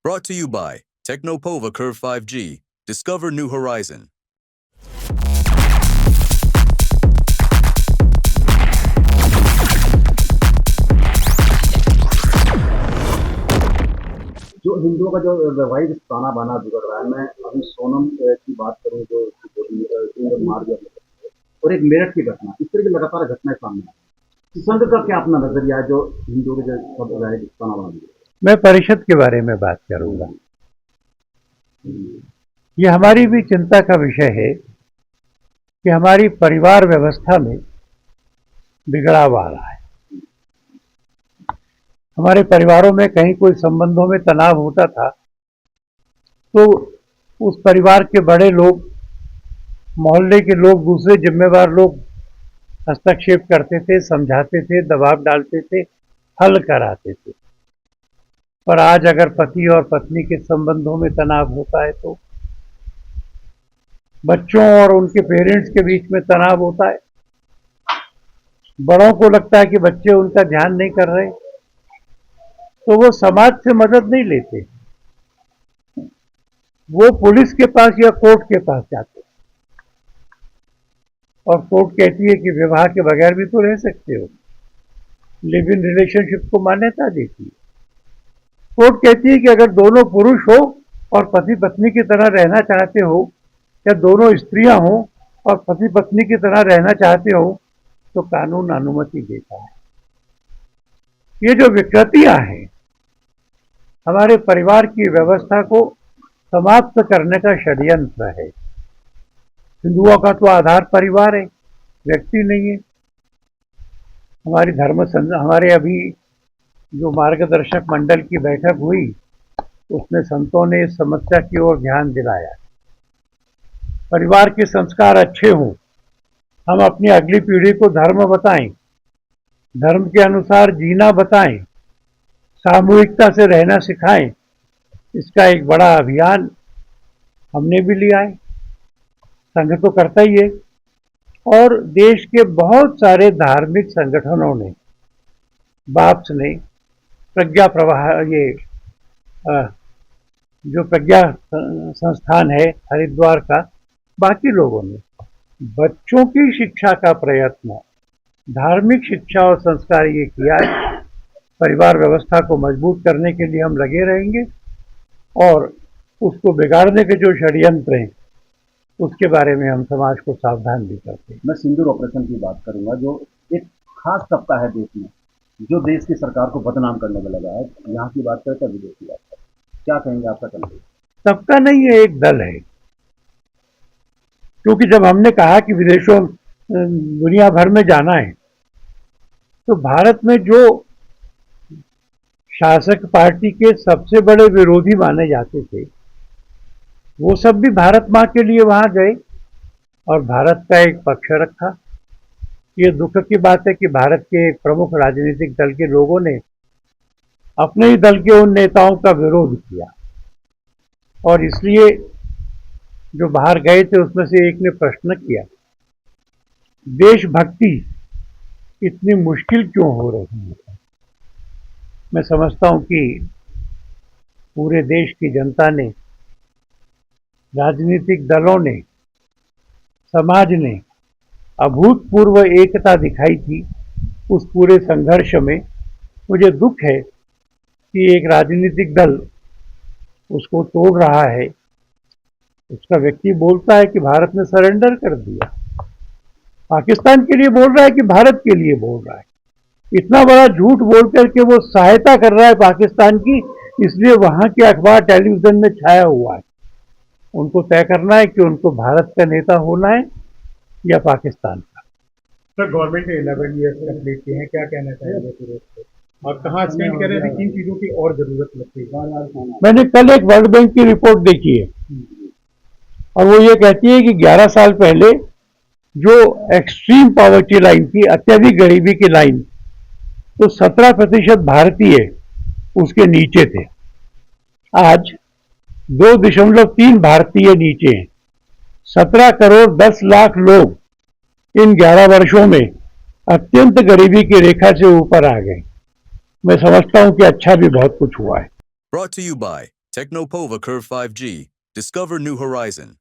Brought to you by Technopova Curve 5G. Discover new horizon. जो हिंदुओं का जो वैवाहिक ताना बाना बिगड़ रहा है, मैं अभी सोनम की बात करूं जो मार दिया और एक मेरठ की घटना, इस तरह की लगातार घटनाएं सामने आ रही हैं। संघ का क्या अपना नजरिया है जो हिंदुओं के जो वैवाहिक ताना बाना बिगड़ मैं परिषद के बारे में बात करूंगा। ये हमारी भी चिंता का विषय है कि हमारी परिवार व्यवस्था में बिगड़ाव आ रहा है। हमारे परिवारों में कहीं कोई संबंधों में तनाव होता था तो उस परिवार के बड़े लोग, मोहल्ले के लोग, दूसरे जिम्मेवार लोग हस्तक्षेप करते थे, समझाते थे, दबाव डालते थे, हल कराते थे। पर आज अगर पति और पत्नी के संबंधों में तनाव होता है तो बच्चों और उनके पेरेंट्स के बीच में तनाव होता है। बड़ों को लगता है कि बच्चे उनका ध्यान नहीं कर रहे, तो वो समाज से मदद नहीं लेते, वो पुलिस के पास या कोर्ट के पास जाते और कोर्ट कहती है कि विवाह के बगैर भी तो रह सकते हो, लिव इन रिलेशनशिप को मान्यता देती है। कोर्ट कहती है कि अगर दोनों पुरुष हो और पति पत्नी की तरह रहना चाहते हो, या दोनों स्त्रियां हो और पति पत्नी की तरह रहना चाहते हो, तो कानून अनुमति देता है। ये जो विकृतियां हैं हमारे परिवार की व्यवस्था को समाप्त करने का षड्यंत्र है। हिंदुओं का तो आधार परिवार है, व्यक्ति नहीं है। हमारे अभी जो मार्गदर्शक मंडल की बैठक हुई उसमें संतों ने इस समस्या की ओर ध्यान दिलाया। परिवार के संस्कार अच्छे हों, हम अपनी अगली पीढ़ी को धर्म बताएं, धर्म के अनुसार जीना बताएं, सामूहिकता से रहना सिखाएं। इसका एक बड़ा अभियान हमने भी लिया है, संघ तो करता ही है, और देश के बहुत सारे धार्मिक संगठनों ने, बाप्स ने, प्रज्ञा प्रवाह, ये जो प्रज्ञा संस्थान है हरिद्वार का, बाकी लोगों ने बच्चों की शिक्षा का प्रयत्न, धार्मिक शिक्षा और संस्कार ये किया है। परिवार व्यवस्था को मजबूत करने के लिए हम लगे रहेंगे और उसको बिगाड़ने के जो षड्यंत्र हैं उसके बारे में हम समाज को सावधान भी करते हैं। मैं सिंदूर ऑपरेशन की बात करूंगा, जो एक खास तबका है देश में जो देश की सरकार को बदनाम करने में लगा है। यहाँ की बात करें तो विदेश की बात करें, क्या कहेंगे आपका चल? सबका नहीं है, एक दल है। क्योंकि जब हमने कहा कि विदेशों दुनिया भर में जाना है तो भारत में जो शासक पार्टी के सबसे बड़े विरोधी माने जाते थे वो सब भी भारत माँ के लिए वहां गए और भारत का एक पक्ष रखा। ये दुख की बात है कि भारत के एक प्रमुख राजनीतिक दल के लोगों ने अपने ही दल के उन नेताओं का विरोध किया, और इसलिए जो बाहर गए थे उसमें से एक ने प्रश्न किया, देशभक्ति इतनी मुश्किल क्यों हो रही है? मैं समझता हूं कि पूरे देश की जनता ने, राजनीतिक दलों ने, समाज ने अभूतपूर्व एकता दिखाई थी उस पूरे संघर्ष में। मुझे दुख है कि एक राजनीतिक दल उसको तोड़ रहा है। उसका व्यक्ति बोलता है कि भारत ने सरेंडर कर दिया, पाकिस्तान के लिए बोल रहा है कि भारत के लिए बोल रहा है। इतना बड़ा झूठ बोल करके वो सहायता कर रहा है पाकिस्तान की, इसलिए वहां के अखबार टेलीविजन में छाया हुआ है। उनको तय करना है कि उनको भारत का नेता होना है या पाकिस्तान का। सर, गवर्नमेंट ने 11 ईयर्स कंप्लीट किए हैं, क्या कहना चाहेंगे और कहाँ स्पेंड कर रहे थे, किन चीजों की और जरूरत लगती है? मैंने कल एक वर्ल्ड बैंक की रिपोर्ट देखी है और वो ये कहती है कि 11 साल पहले जो एक्सट्रीम पॉवर्टी लाइन थी, अत्यधिक गरीबी की लाइन, तो 17% भारतीय उसके नीचे थे। आज 2.3 भारतीय नीचे हैं। 17 करोड़ 10 लाख लोग इन 11 वर्षों में अत्यंत गरीबी की रेखा से ऊपर आ गए। मैं समझता हूं कि अच्छा भी बहुत कुछ हुआ है। Brought to you by Technopova Curve 5G. Discover new horizon.